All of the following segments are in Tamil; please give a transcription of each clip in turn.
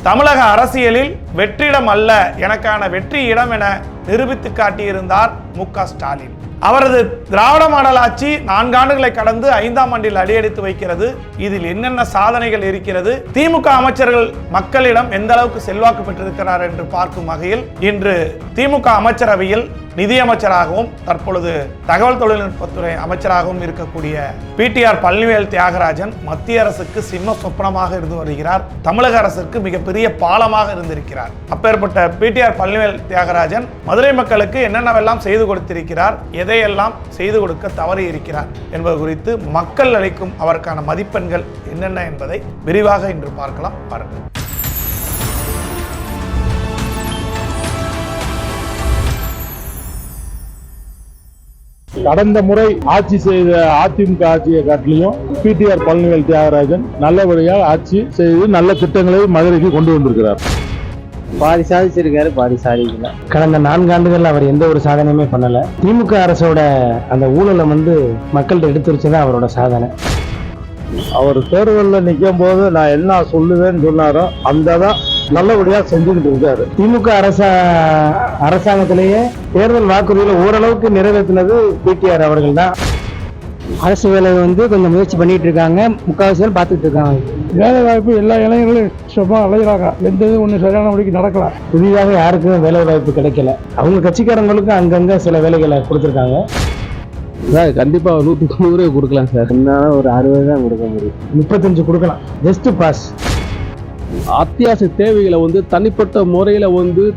தமிழக அரசியலில் வெற்றிடம் அல்ல, எனக்கான வெற்றி இடம் என நிரூபித்து காட்டியிருந்தார் மு.க. ஸ்டாலின். அவரது திராவிட மாடல் ஆட்சி 4 ஆண்டுகளை கடந்து 5ஆம் ஆண்டில் அடியெடுத்து வைக்கிறது. இதில் என்னென்ன சாதனைகள் இருக்கிறது, திமுக அமைச்சர்கள் மக்களிடம் எந்த அளவுக்கு செல்வாக்கு பெற்றிருக்கிறார் என்று பார்க்கும் வகையில் இன்று திமுக அமைச்சரவையில் நிதியமைச்சராகவும் தற்பொழுது தகவல் தொழில்நுட்பத்துறை அமைச்சராகவும் இருக்கக்கூடிய பிடிஆர் பழனிவேல் தியாகராஜன் மத்திய அரசுக்கு சிம்ம சொப்பனமாக இருந்து வருகிறார். தமிழக அரசுக்கு மிகப்பெரிய பாலமாக இருந்திருக்கிறார். அப்பேற்பட்ட பிடிஆர் பழனிவேல் தியாகராஜன் மதுரை மக்களுக்கு என்னென்னவெல்லாம் செய்து கொடுத்திருக்கிறார், எதையெல்லாம் செய்து கொடுக்க தவறி இருக்கிறார் என்பது குறித்து மக்கள் அளிக்கும் அவருக்கான மதிப்பெண்கள் என்னென்ன என்பதை விரிவாக இன்று பார்க்கலாம். பாருங்கள். கடந்த முறை ஆட்சி செய்த அதிமுக ஆட்சியை காட்டிலையும் பிடிஆர் பழனிவேல் தியாகராஜன் நல்லபடியாக ஆட்சி செய்து நல்ல திட்டங்களை மதுரைக்கு கொண்டு வந்திருக்கிறார். பாதி சாதிச்சிருக்காரு, பாதி சாதிக்கல. கடந்த 4 ஆண்டுகள் அவர் எந்த ஒரு சாதனையுமே பண்ணல. திமுக அரசோட அந்த ஊழலை மக்கள்கிட்ட எடுத்து வச்சதான் அவரோட சாதனை. அவர் தேர்தலில் நிற்கும் போது நான் என்ன சொல்லுவேன்னு சொன்னாரோ அந்த தான் நல்லபடியா செஞ்சுக்கிட்டு இருக்காரு. திமுக அரசாங்கத்திலேயே தேர்தல் வாக்குறுதிகளை ஓரளவுக்கு நிறைவேற்றினது பிடிஆர் அவர்கள் தான். அரசு வேலை கொஞ்சம் முயற்சி பண்ணிட்டு இருக்காங்க, முக்கால்வாசி பேர் பார்த்துட்டு இருக்காங்க. வேலை வாய்ப்பு எல்லா இளைஞர்களும் சும்மா அலைகிறாங்க, எந்த இது ஒன்றும் சரியான முடிக்கு நடக்கல. புதிதாக யாருக்கும் வேலை வாய்ப்பு கிடைக்கல. அவங்க கட்சிக்காரங்களுக்கு அங்கங்க சில வேலைகளை கொடுத்துருக்காங்க. சார் கண்டிப்பாக 100க்கு 100 கொடுக்கலாம் சார். இருந்தாலும் ஒரு 60 தான் கொடுக்க முடியும். 35 கொடுக்கலாம், ஜஸ்ட் பாஸ். அத்தியாவசிய தேவைகளை தனிப்பட்ட முறையில்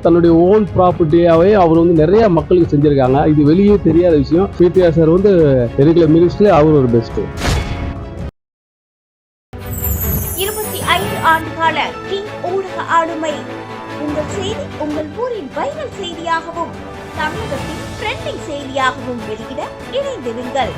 தன்னுடைய ஓன் ப்ராப்பர்ட்டியாகவே அவர் நிறைய மக்களுக்கு செஞ்சுருக்காங்க. இது வெளியே தெரியாத விஷயம். பிடிஆர் சார் ரெகுலர் மினிஸ்டர், அவர் ஒரு பெஸ்ட்டு. 25 ஆண்டுகால கிங் ஊடக ஆளுமை. உங்கள் செய்தி உங்கள் ஊரின் வைரல் செய்தியாகவும் தமிழகத்தின் ட்ரெண்டிங் செய்தியாகவும் வெளியிட இணைந்திருங்கள்.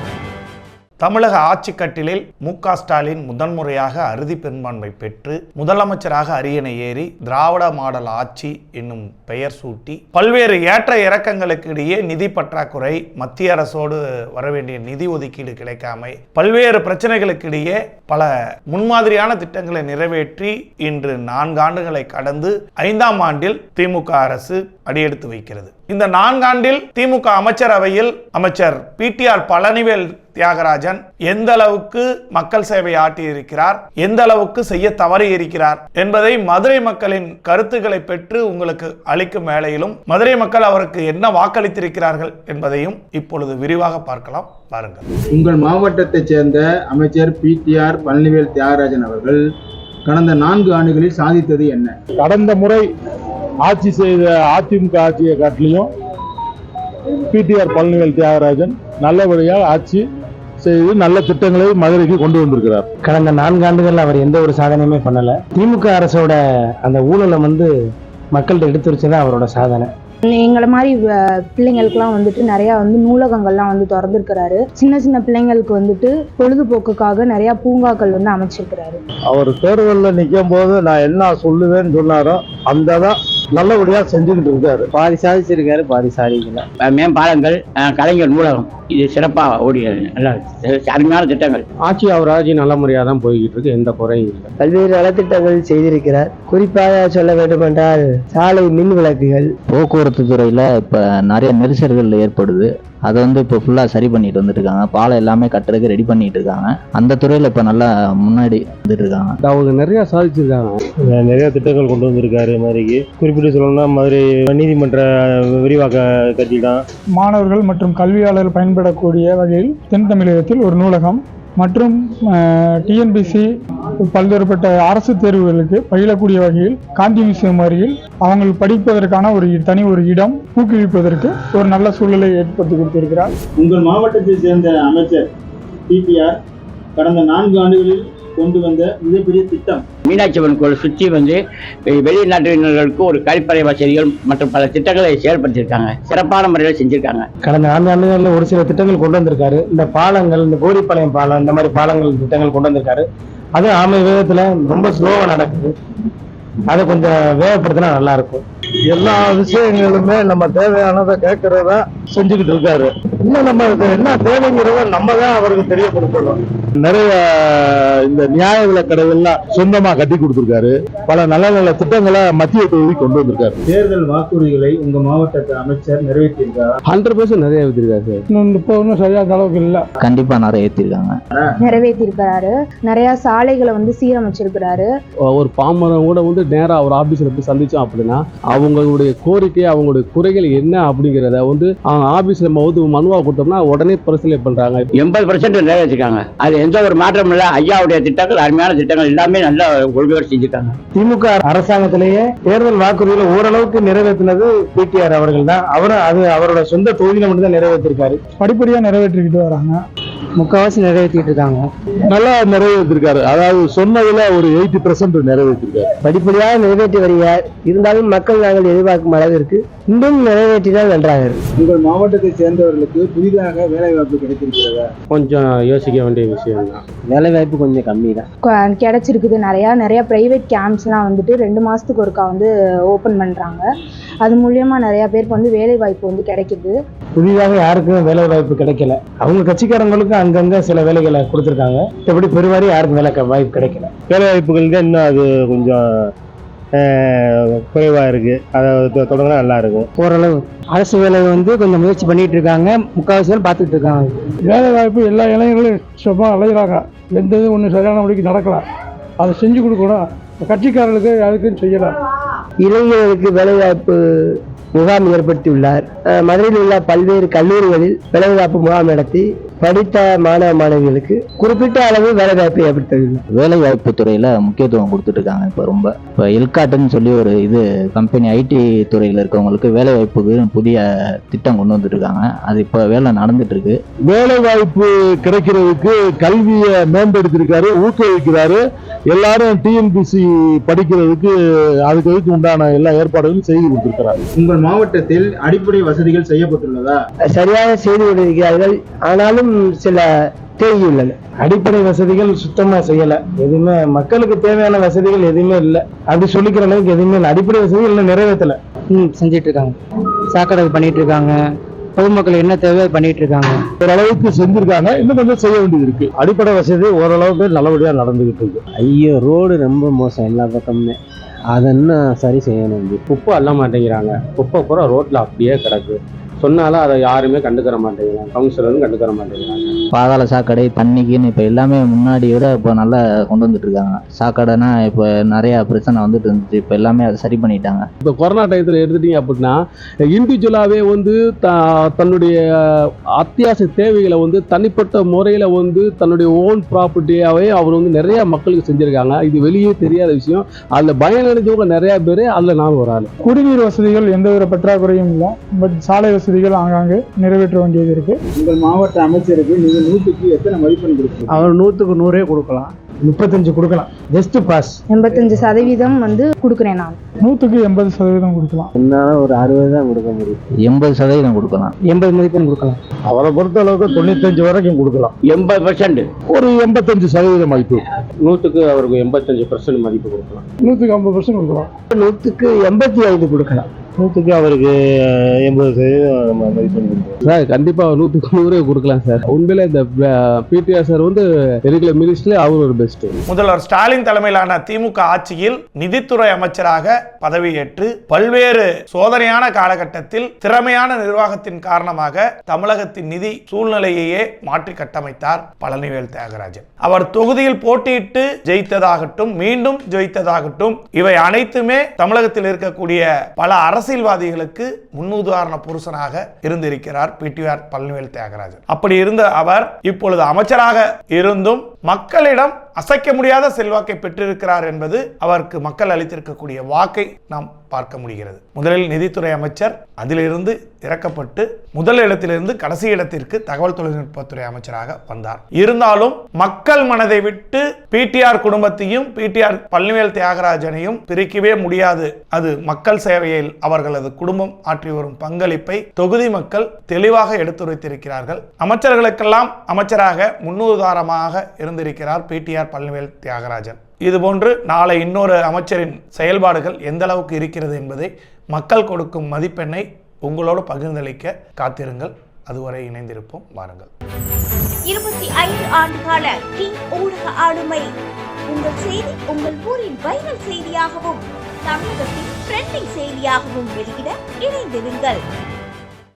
தமிழக ஆட்சிக்கட்டிலில் மு.க. ஸ்டாலின் முதன்முறையாக அறுதி பெரும்பான்மை பெற்று முதலமைச்சராக அரியணை ஏறி திராவிட மாடல் ஆட்சி என்னும் பெயர் சூட்டி பல்வேறு ஏற்ற இறக்கங்களுக்கு இடையே நிதி பற்றாக்குறை, மத்திய அரசோடு வரவேண்டிய நிதி ஒதுக்கீடு கிடைக்காமை, பல்வேறு பிரச்சனைகளுக்கு இடையே பல முன்மாதிரியான திட்டங்களை நிறைவேற்றி இன்று 4 ஆண்டுகளை கடந்து 5ஆம் ஆண்டில் திமுக அரசு அடியெடுத்து வைக்கிறது. இந்த 4 ஆண்டில் திமுக அமைச்சரவையில் அமைச்சர் பிடிஆர் பழனிவேல் தியாகராஜன் எந்த அளவுக்கு மக்கள் சேவை ஆற்றி இருக்கிறார், எந்த அளவுக்கு செய்ய தவறி இருக்கிறார் என்பதை மதுரை மக்களின் கருத்துக்களை பெற்று உங்களுக்கு அளிக்கும் வேளையிலும் மதுரை மக்கள் அவருக்கு என்ன வாக்களித்திருக்கிறார்கள் என்பதையும் இப்பொழுது விரிவாக பார்க்கலாம். பாருங்கள். உங்கள் மாவட்டத்தைச் சேர்ந்த அமைச்சர் பிடிஆர் பழனிவேல் தியாகராஜன் அவர்கள் கடந்த 4 ஆண்டுகளில் சாதித்தது என்ன? கடந்த முறை ஆட்சி செய்த அதிமுக ஆட்சியை காட்டிலையும் பிடிஆர் பழனிவேல் தியாகராஜன் நல்லபடியாக ஆட்சி செய்து நல்ல திட்டங்களை மதுரைக்கு கொண்டு வந்திருக்கிறார். கடந்த 4 ஆண்டுகள் அவர் எந்த ஒரு சாதனையுமே பண்ணல. திமுக அரசோட அந்த ஊழலை மக்கள்கிட்ட எடுத்து வச்சதான் அவரோட சாதனை. எங்களை மாதிரி பிள்ளைங்களுக்குலாம் நிறைய நூலகங்கள்லாம் திறந்துருக்கிறாரு. சின்ன சின்ன பிள்ளைங்களுக்கு பொழுதுபோக்குக்காக நிறைய பூங்காக்கள் அமைச்சிருக்கிறாரு. அவர் தேர்தலில் நிற்கும் போது நான் என்ன சொல்லுவேன்னு சொன்னாரோ அந்த தான் நல்லபடியா செஞ்சுக்கிட்டு இருக்காரு. பாதி சாதிச்சிருக்காரு, பாதி சாதிக்கல. மேம்பாலங்கள், கலைஞர் நூலகம், இது சிறப்பாக ஓடியது. நல்லா அருமையான திட்டங்கள். அவர் ஆட்சி நல்ல முறையாக தான் போய்கிட்டு இருக்கு, எந்த குறையும் இல்லை. பல்வேறு நலத்திட்டங்கள் செய்திருக்கிறார். குறிப்பாக சொல்ல வேண்டும் என்றால் சாலை மின் விளக்குகள். போக்குவரத்து துறையில இப்ப நிறைய நெரிசல்கள் ஏற்படுது. அதை இப்போ ஃபுல்லாக சரி பண்ணிட்டு வந்துட்டு இருக்காங்க. பாலம் எல்லாமே கட்டுறதுக்கு ரெடி பண்ணிட்டு இருக்காங்க. அந்த துறையில் இப்போ நல்லா முன்னாடி வந்துட்டு இருக்காங்க. அவங்க நிறைய சாதிச்சிருக்காங்க, நிறைய திட்டங்கள் கொண்டு வந்திருக்காரு. மதுரைக்கு குறிப்பிட்டு சொல்லணும்னா மதுரை நீதிமன்ற விரிவாக்க கட்டிடம், மாணவர்கள் மற்றும் கல்வியாளர்கள் பயன்படக்கூடிய வகையில் தென் தமிழகத்தில் ஒரு நூலகம் மற்றும் டிஎன்பிசி பல்வேறுபட்ட அரசு தேர்வுகளுக்கு பயிலக்கூடிய வகையில் காந்தி மியூசியம் அருகில் அவங்க படிப்பதற்கான ஒரு இடம் ஊக்குவிப்பதற்கு ஒரு நல்ல சூழலை ஏற்படுத்தி கொடுத்திருக்கிறார். உங்கள் மாவட்டத்தை சேர்ந்த அமைச்சர் பிடிஆர் கடந்த 4 ஆண்டுகளில் கொண்டு வந்த மிகப்பெரிய திட்டம் மீனாட்சி அம்மன் கோயில் சுற்றி வெளிநாட்டினர்களுக்கு ஒரு கழிப்பறை வசதிகள் மற்றும் பல திட்டங்களை செயல்படுத்தியிருக்காங்க. சிறப்பான முறையில் செஞ்சிருக்காங்க. கடந்த 4 ஆண்டுகளில் ஒரு சில திட்டங்கள் கொண்டு வந்திருக்காரு. இந்த பாலங்கள், இந்த கோடிப்பாளையம் பாலம், இந்த மாதிரி பாலங்கள் திட்டங்கள் கொண்டு வந்திருக்காரு. அது ஆமை வேகத்துல ரொம்ப ஸ்லோவா நடக்குது. அதை கொஞ்சம் வேகப்படுத்தினா நல்லா இருக்கும். எல்லா விஷயங்களுமே நம்ம தேவையானதை கேட்கறத செஞ்சுக்கிட்டு இருக்காரு. இன்னும் நம்ம என்ன தேவைங்கிறத நம்ம தான் அவருக்கு தெரியப்படுத்தணும். நிறைய இந்த நியாய விலை கடைகள்லாம் சொந்தமா கட்டி கொடுத்திருக்காரு. பல நல்ல நல்ல திட்டங்களை மத்திய தொகுதி கொண்டு வந்திருக்காரு. தேர்தல் வாக்குறுதிகளை உங்க மாவட்ட அமைச்சர் நிறைவேற்றியிருக்காரா? 100% நிறைய ஏற்றிருக்காரு சார். இன்னும் சரியான அளவுக்கு இல்லை. கண்டிப்பா நிறைய ஏற்றிருக்காங்க. நிறைவேற்றிருக்கிறாரு. நிறைய சாலைகளை வந்து சீரமைச்சிருக்கிறாரு. ஒரு பாமரம் கூட வந்து நேராக ஒரு ஆபீஸ்ல போய் சந்திச்சோம் அப்படின்னா அவங்களுடைய கோரிக்கை, அவங்களுடைய குறைகள் என்ன அப்படிங்கிறத வந்து அவங்க ஆபீஸ்ல மனுவா கொடுத்தோம்னா உடனே பரிசீலனை பண்றாங்க. 80% நிறைவேற்றிருக்காங்க. அது எந்த ஒரு மாற்றம் இல்லை. ஐயாவுடைய திட்டங்கள், அருமையான திட்டங்கள் எல்லாமே நல்லா ஒழுங்காக செஞ்சுட்டாங்க. திமுக அரசாங்கத்திலேயே தேர்தல் வாக்குறுதிகளை ஓரளவுக்கு நிறைவேற்றினது பிடிஆர் அவர்கள் தான். அவரோட சொந்த தொகுதியில மட்டும் தான் நிறைவேற்றிருக்காரு. படிப்படியாக நிறைவேற்றிக்கிட்டு வராங்க. முக்கால்வாசி நிறைவேற்றிட்டு இருக்காங்க. நல்லா நிறைவேற்றிருக்காரு. அதாவது சொன்னதுல ஒரு 80% நிறைவேற்றிருக்காரு. படிப்படியாக நிறைவேற்றி வருகிறார். இருந்தாலும் மக்கள் நாங்கள் எதிர்பார்க்கும் அளவிற்கு இன்னும் நிறைவேற்றினால் நன்றாக. உங்கள் மாவட்டத்தை சேர்ந்தவர்களுக்கு புதிதாக வேலை வாய்ப்பு கிடைத்திருக்கிறதா? கொஞ்சம் யோசிக்க வேண்டிய விஷயம் தான். வேலை வாய்ப்பு கொஞ்சம் கம்மி தான் கிடைச்சிருக்குது. நிறைய ப்ரைவேட் கேம்ப்ஸ்லாம் வந்துட்டு 2 மாதத்துக்கு ஒருக்கா வந்து ஓப்பன் பண்ணுறாங்க. அது மூலியமா நிறைய பேருக்கு வந்து வேலை வாய்ப்பு வந்து கிடைக்குது. புதிதாக யாருக்கும் வேலை வாய்ப்பு கிடைக்கல. அவங்க கட்சிக்காரங்களுக்கு அங்கங்க சில வேலைகளை கொடுத்துருக்காங்க. எப்படி பெருவாரி யாருக்கும் வேலை வாய்ப்பு கிடைக்கல. வேலை வாய்ப்புகளுக்கு இன்னும் அது கொஞ்சம் குறைவா இருக்கு. அதை தொடங்கினா நல்லா இருக்கும். ஓரளவு அரசு வேலை வந்து கொஞ்சம் முயற்சி பண்ணிட்டு இருக்காங்க. முக்கால்வாசி பேர் பார்த்துட்டு இருக்காங்க. வேலை வாய்ப்பு எல்லா இளைஞர்களும் சும்மா அலைகிறாங்க. எந்த இது ஒன்றும் சரியான வழிக்கு நடக்கல. அதை செஞ்சு கொடுக்கணும். கட்சிக்காரர்களுக்கு அதுக்குன்னு செய்யலாம். இளைஞர்களுக்கு வேலைவாய்ப்பு முகாம் ஏற்படுத்தியுள்ளார். மதுரையில் உள்ள பல்வேறு கல்லூரிகளில் வேலைவாய்ப்பு முகாம் நடத்தி படித்த மாணவ மாணவிகளுக்கு குறிப்பிட்ட அளவு வேலைவாய்ப்பு ஏற்படுத்தியுள்ளார். வேலை வாய்ப்பு துறையில முக்கியத்துவம் கொடுத்துட்டு இருக்காங்க. இப்போ எல்காட்டுன்னு சொல்லி ஒரு இது கம்பெனி ஐடி துறையில இருக்கவங்களுக்கு வேலை வாய்ப்புக்கு புதிய திட்டம் கொண்டு வந்துட்டு இருக்காங்க. அது இப்போ வேலை நடந்துட்டு இருக்கு. வேலை வாய்ப்பு கிடைக்கிறதுக்கு கல்வியை மேம்படுத்திருக்காரு, ஊக்குவிக்கிறாரு. எல்லாரும் டிஎன்பிசி படிக்கிறதுக்கு அதுக்கு உண்டான எல்லா ஏற்பாடுகளும் செய்து கொடுத்திருக்கிறார். உங்கள் மாவட்டத்தில் அடிப்படை வசதிகள் செய்யப்பட்டுள்ளதா? சரியாக செய்து கொண்டிருக்கிறார்கள். ஆனாலும் சில தேங்கி உள்ளன. அடிப்படை வசதிகள் சுத்தமா செய்யல. எதுவுமே மக்களுக்கு தேவையான வசதிகள் எதுவுமே இல்லை. அப்படி சொல்லிக்கிற அளவுக்கு எதுவுமே இல்லை. அடிப்படை வசதிகள் இன்னும் நிறைவேற்றல. செஞ்சிட்டு இருக்காங்க. சாக்கடை பண்ணிட்டு இருக்காங்க. பொதுமக்கள் என்ன தேவை பண்ணிட்டு இருக்காங்க. ஓரளவுக்கு செஞ்சிருக்காங்க. இன்னும் கொஞ்சம் செய்ய வேண்டியது இருக்கு. அடிப்படை வசதி ஓரளவுக்கு நல்லபடியா நடந்துகிட்டு இருக்கு. ஐயோ, ரோடு ரொம்ப மோசம் எல்லா பக்கமுமே. அதை இன்னும் சரி செய்யணும். குப்பை அள்ள மாட்டேங்கிறாங்க. குப்பை பூரா ரோட்ல அப்படியே கிடக்கு. சொன்னாலும் அதை யாருமே கண்டுக்கிற மாட்டேங்கிறாங்க. கவுன்சிலரும் கண்டுக்கிற மாட்டேங்கிறாங்க. பாதாள சாக்கடை, தண்ணிக்குன்னு இப்போ எல்லாமே முன்னாடி விட இப்போ நல்லா கொண்டு வந்துட்டு இருக்காங்க. சாக்கடைனா இப்போ நிறைய பிரச்சனை வந்துட்டு இருந்துச்சு. இப்போ எல்லாமே அதை சரி பண்ணிட்டாங்க. இப்போ கொரோனா டயத்தில் எடுத்துட்டீங்க அப்படின்னா இண்டிவிஜுவலாகவே வந்து தன்னுடைய அத்தியாவசிய தேவைகளை வந்து தனிப்பட்ட முறையில் வந்து தன்னுடைய ஓன் ப்ராப்பர்ட்டியாகவே அவர் வந்து நிறைய மக்களுக்கு செஞ்சுருக்காங்க. இது வெளியே தெரியாத விஷயம். அதில் பயனடைஞ்சவங்க நிறைய பேர், அதில் நான் ஒரு ஆள். குடிநீர் வசதிகள் எந்த ஒரு பற்றாக்குறையும் இல்லை. பட் சாலை வசதிகள் ஆங்காங்கே நிறைவேற்ற வேண்டியது இருக்கு. உங்கள் மாவட்ட அமைச்சருக்கு நீங்க 100க்கு எத்தனை மதிப்பெண் கொடுப்பீங்க? அவர் 100க்கு 100 கொடுக்கலாம். 35 கொடுக்கலாம். Just pass. 85% வந்து கொடுக்குறேன் நான். 100க்கு 80% கொடுக்கலாம். என்னால ஒரு 60 தான் கொடுக்க முடியும். 80% கொடுக்கலாம். 80 மதிப்பெண் கொடுக்கலாம். அவரை பொறுத்த அளவுக்கு 95 வரைக்கும் கொடுக்கலாம். 80% ஒரு 85% மதிப்பு. 100க்கு அவருக்கு 85% மதிப்பு கொடுக்கலாம். 100க்கு 50% கொடுக்கலாம். 100க்கு 85 கொடுக்கலாம். 100க்கு அவருக்கு 80% மதிப்பெண் கொடுக்கலாம். சார் கண்டிப்பாக 100க்கு 100 கொடுக்கலாம் சார். உண்மையில இந்த பிடிஆர் சார் வந்து ரெகுலர் மினிஸ்டர்ல அவர் ஒரு பெஸ்ட். முதல்வர் ஸ்டாலின் தலைமையிலான திமுக ஆட்சியில் நிதித்துறை அமைச்சராக பதவியேற்று பல்வேறு சோதனையான காலகட்டத்தில் திறமையான நிர்வாகத்தின் காரணமாக தமிழகத்தின் நிதி சூழ்நிலையையே மாற்றி கட்டமைத்தார் பழனிவேல் தியாகராஜன். அவர் தொகுதியில் போட்டியிட்டு ஜெயித்ததாகட்டும், மீண்டும் ஜெயித்ததாகட்டும், இவை அனைத்துமே தமிழகத்தில் இருக்கக்கூடிய பல அரசியல்வாதிகளுக்கு முன்னுதாரண புருஷனாக இருந்திருக்கிறார் பிடிஆர் பழனிவேல் தியாகராஜன். அப்படி இருந்த அவர் இப்பொழுது அமைச்சராக இருந்தும் மக்களிடம் அசைக்க முடியாத செல்வாக்கை பெற்றிருக்கிறார் என்பது அவருக்கு மக்கள் அளித்திருக்கக்கூடிய வாக்கை நாம் பார்க்க முடிகிறது. முதலில் நிதித்துறை அமைச்சர், அதிலிருந்து இறக்கப்பட்டு முதல் இடத்திலிருந்து கடைசி இடத்திற்கு தகவல் தொழில்நுட்பத்துறை அமைச்சராக வந்தார். இருந்தாலும் மக்கள் மனதை விட்டு பிடிஆர் குடும்பத்தையும் பிடிஆர் பழனிவேல் தியாகராஜனையும் பிரிக்கவே முடியாது. அது மக்கள் சேவையில் அவர்களது குடும்பம் ஆற்றி வரும் பங்களிப்பை தொகுதி மக்கள் தெளிவாக எடுத்துரைத்திருக்கிறார்கள். அமைச்சர்களுக்கெல்லாம் அமைச்சராக முன்னுதாரணமாக இருந்திருக்கிறார் பிடிஆர் பழனிவேல் தியாகராஜன். இதுபோன்று நாளை இன்னொரு அமைச்சரின் செயல்பாடுகள் எந்த அளவுக்கு இருக்கிறது என்பதை மக்கள் கொடுக்கும் மதிப்பெண்ணை உங்களோடு பகிர்ந்தளிக்க காத்திருங்கள். அதுவரை இணைந்திருப்போம். வாருங்கள். 25 ஆண்டுகால கிங் ஊடக ஆளுமை. உங்கள் செய்தி உங்கள் ஊரின் வைரல் செய்தியாகவும் தமிழகத்தின் ட்ரெண்டிங் செய்தியாகவும் வெளியிட இணைந்திருங்கள்.